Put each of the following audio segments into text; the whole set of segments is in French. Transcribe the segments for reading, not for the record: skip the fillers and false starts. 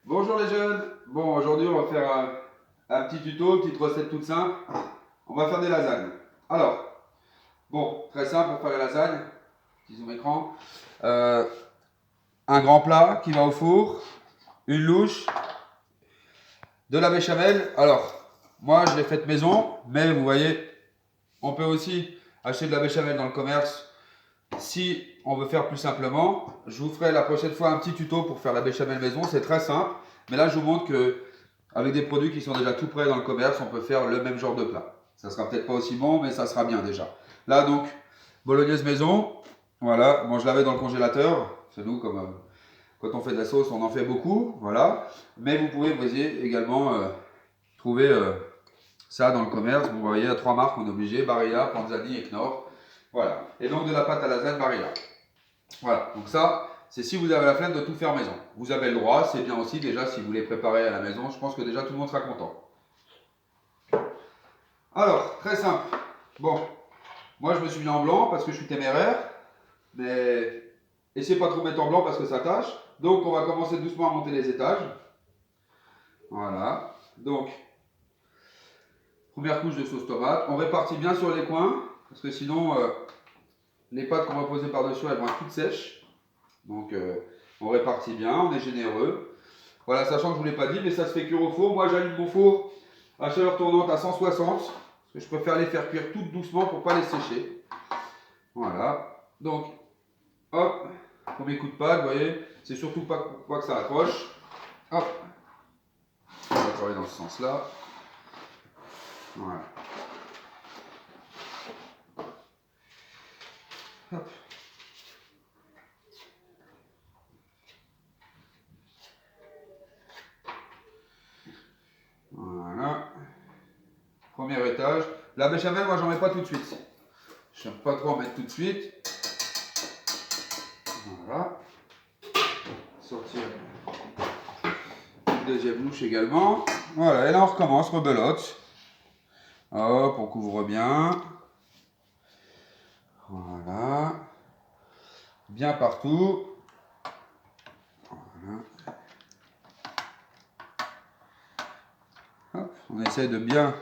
Bonjour les jeunes. Bon, aujourd'hui on va faire un petit tuto, une petite recette toute simple. On va faire des lasagnes. Alors, bon, très simple pour faire les lasagnes. Petit zoom écran. Euh, un grand plat qui va au four, une louche, de la béchamel. Alors, moi je l'ai faite maison, mais vous voyez, on peut aussi acheter de la béchamel dans le commerce. Si on veut faire plus simplement, je vous ferai la prochaine fois un petit tuto pour faire la béchamel maison. C'est très simple, mais là je vous montre que avec des produits qui sont déjà tout prêts dans le commerce, on peut faire le même genre de plat. Ça sera peut-être pas aussi bon, mais ça sera bien déjà. Là donc, bolognaise maison. Voilà, bon je l'avais dans le congélateur. C'est nous comme quand on fait de la sauce, on en fait beaucoup. Voilà, mais vous pouvez également trouver ça dans le commerce. Vous voyez, il y a 3 marques, on est obligé, Barilla, Panzani et Knorr. Voilà, et donc de la pâte à lasagne Barilla. Voilà, donc ça, c'est si vous avez la flemme de tout faire maison. Vous avez le droit, c'est bien aussi déjà si vous les préparez à la maison. Je pense que déjà tout le monde sera content. Alors, très simple. Bon, moi je me suis mis en blanc parce que je suis téméraire, mais essayez pas trop mettre en blanc parce que ça tâche. Donc on va commencer doucement à monter les étages. Voilà, donc première couche de sauce tomate. On répartit bien sur les coins parce que sinon les pâtes qu'on va poser par-dessus elles vont être toutes sèches. Donc on répartit bien, on est généreux. Voilà, sachant que je ne vous l'ai pas dit, mais ça se fait cuire au four. Moi, j'allume mon four à chaleur tournante à 160, parce que je préfère les faire cuire toutes doucement pour ne pas les sécher. Voilà. Donc, hop, premier coup de pâte, vous voyez, c'est surtout pas que ça accroche. Hop, on va travailler dans ce sens-là. Voilà. Hop. Voilà. Premier étage. La béchamel, moi, j'en mets pas tout de suite. Je n'aime pas trop en mettre tout de suite. Voilà. Sortir une deuxième louche également. Voilà, et là on recommence, rebelote. Hop, on couvre bien. Voilà. Bien partout. Voilà. Hop, on essaie de bien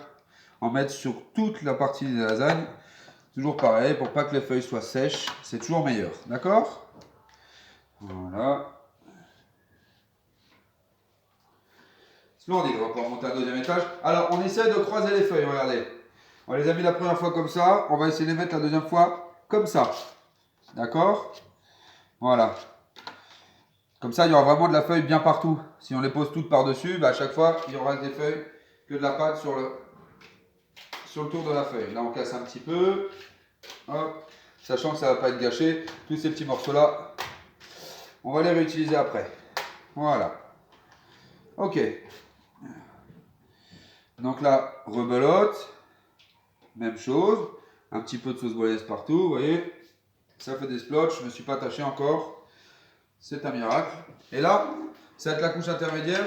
en mettre sur toute la partie des lasagnes. Toujours pareil, pour pas que les feuilles soient sèches, c'est toujours meilleur. D'accord? Voilà. Splendide, on va pouvoir monter un deuxième étage. Alors, on essaie de croiser les feuilles, regardez. On les a mis la première fois comme ça, on va essayer de les mettre la deuxième fois comme ça. D'accord? Voilà. Comme ça, il y aura vraiment de la feuille bien partout. Si on les pose toutes par-dessus, bah, à chaque fois, il y aura des feuilles que de la pâte sur le tour de la feuille. Là, on casse un petit peu. Hop. Sachant que ça ne va pas être gâché. Tous ces petits morceaux-là, on va les réutiliser après. Voilà. Ok. Donc là, rebelote. Même chose. Un petit peu de sauce bolognaise partout, vous voyez. Ça fait des splotches, je ne me suis pas attaché encore. C'est un miracle. Et là, ça va être la couche intermédiaire.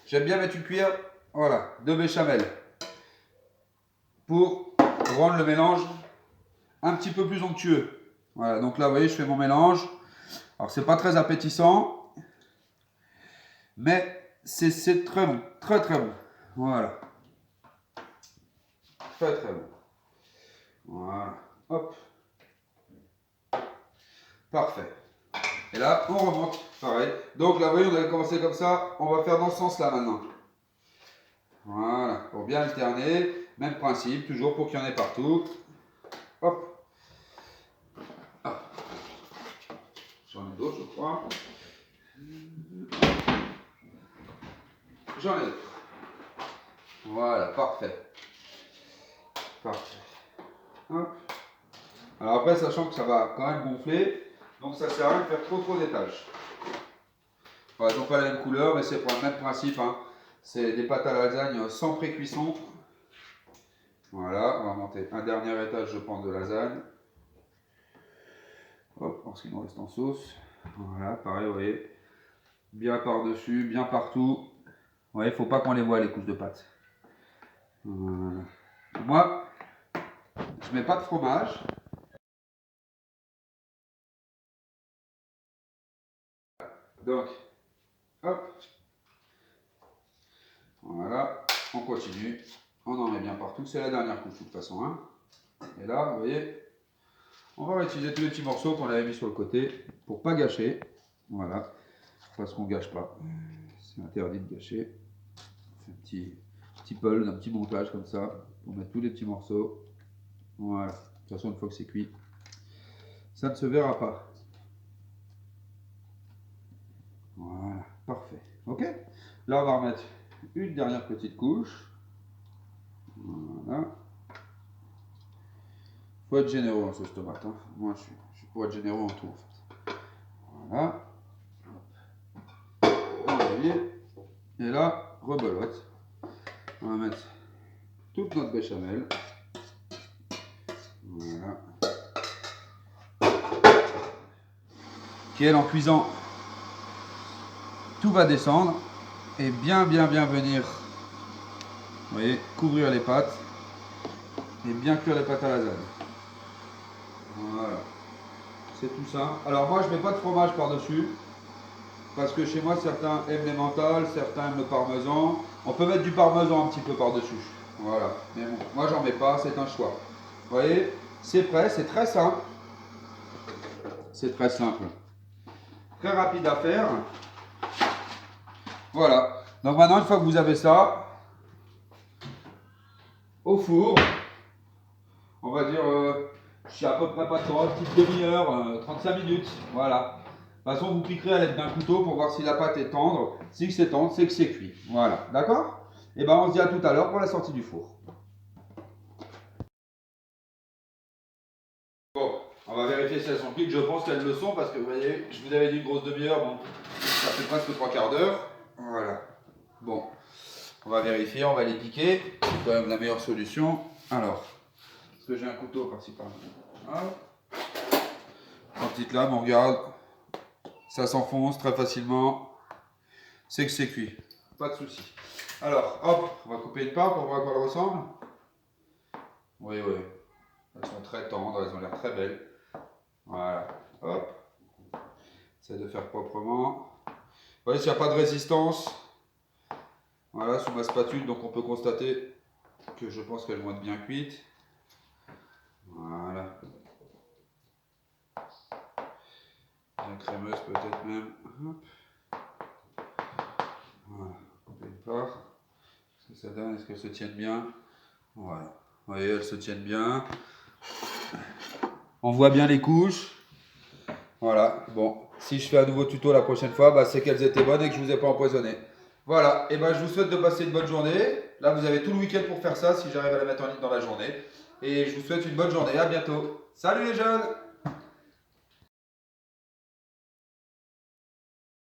J'aime bien mettre une cuillère, voilà, de béchamel. Pour rendre le mélange un petit peu plus onctueux. Voilà, donc là, vous voyez, je fais mon mélange. Alors, c'est pas très appétissant, mais c'est très bon, très très bon. Voilà. Très très bon. Voilà. Hop. Parfait. Et là, on remonte. Pareil. Donc là, vous voyez, on avait commencé comme ça. On va faire dans ce sens-là maintenant. Voilà. Pour bien alterner. Même principe, toujours pour qu'il y en ait partout. Hop. Ah. J'en ai d'autres, je crois. J'en ai d'autres. Voilà, parfait. Parfait. Hop. Alors après, sachant que ça va quand même gonfler, donc ça sert à rien de faire trop d'étages. Voilà, ils n'ont pas la même couleur, mais c'est pour le même principe. Hein. C'est des pâtes à lasagne sans pré-cuisson. Voilà, on va monter un dernier étage, je pense, de lasagne. Hop, parce qu'il nous reste en sauce. Voilà, pareil, vous voyez. Bien par-dessus, bien partout. Vous voyez, il ne faut pas qu'on les voit, les couches de pâte. Voilà. Moi, je mets pas de fromage. Donc, Hop. Voilà, on continue. On en met bien partout. C'est la dernière couche de toute façon. Hein. Et là, vous voyez, on va réutiliser tous les petits morceaux qu'on avait mis sur le côté pour pas gâcher. Voilà, parce qu'on gâche pas. C'est interdit de gâcher. On fait un petit pull, un petit montage comme ça pour mettre tous les petits morceaux. Voilà. De toute façon, une fois que c'est cuit, ça ne se verra pas. Voilà, parfait. Ok. Là, on va remettre une dernière petite couche. Voilà. Faut être généreux en sauce tomate. Hein. Moi, je suis pour être généreux en tout, en fait. Voilà. On va vider. Et là, rebelote. On va mettre toute notre béchamel. Voilà. Qui elle, en cuisant, tout va descendre. Et bien venir, vous voyez, couvrir les pâtes. Et bien cuire les pâtes à lasagne. Voilà. C'est tout ça. Alors moi, je mets pas de fromage par-dessus. Parce que chez moi, certains aiment les mentales, certains aiment le parmesan. On peut mettre du parmesan un petit peu par-dessus. Voilà. Mais bon, moi, j'en mets pas, c'est un choix. Vous voyez, c'est prêt, c'est très simple. C'est très simple. Très rapide à faire. Voilà. Donc maintenant, une fois que vous avez ça, au four, on va dire, je suis à peu près pas de temps, une petite demi-heure, 35 minutes. Voilà. De toute façon, vous piquerez à l'aide d'un couteau pour voir si la pâte est tendre. Si c'est tendre, c'est que c'est cuit. Voilà, d'accord? Et ben on se dit à tout à l'heure pour la sortie du four. Bon, on va vérifier si elles sont cuites. Je pense qu'elles le sont parce que vous voyez, je vous avais dit une grosse demi-heure, bon, ça fait presque 3/4 d'heure. Voilà. Bon, on va vérifier, on va les piquer. C'est quand même la meilleure solution. Alors, est-ce que j'ai un couteau par-ci par-là? En petite lame, on regarde. Ça s'enfonce très facilement. C'est que c'est cuit. Pas de souci. Alors, hop, on va couper une part pour voir à quoi elle ressemble. Oui, oui. Elles sont très tendres, elles ont l'air très belles. Voilà. Hop. Essaye de faire proprement. Vous voyez s'il n'y a pas de résistance. Voilà, sous ma spatule, donc on peut constater que je pense qu'elles vont être bien cuites. Voilà. Bien crémeuse peut-être même. Hop. Voilà. Couper une part. Qu'est-ce que ça donne? Est-ce qu'elles se tiennent bien? Voilà. Vous voyez, elles se tiennent bien. On voit bien les couches. Voilà. Bon, si je fais un nouveau tuto la prochaine fois, bah, c'est qu'elles étaient bonnes et que je ne vous ai pas empoisonné. Voilà. Et ben, je vous souhaite de passer une bonne journée. Là, vous avez tout le week-end pour faire ça si j'arrive à la mettre en ligne dans la journée. Et je vous souhaite une bonne journée. À bientôt. Salut les jeunes!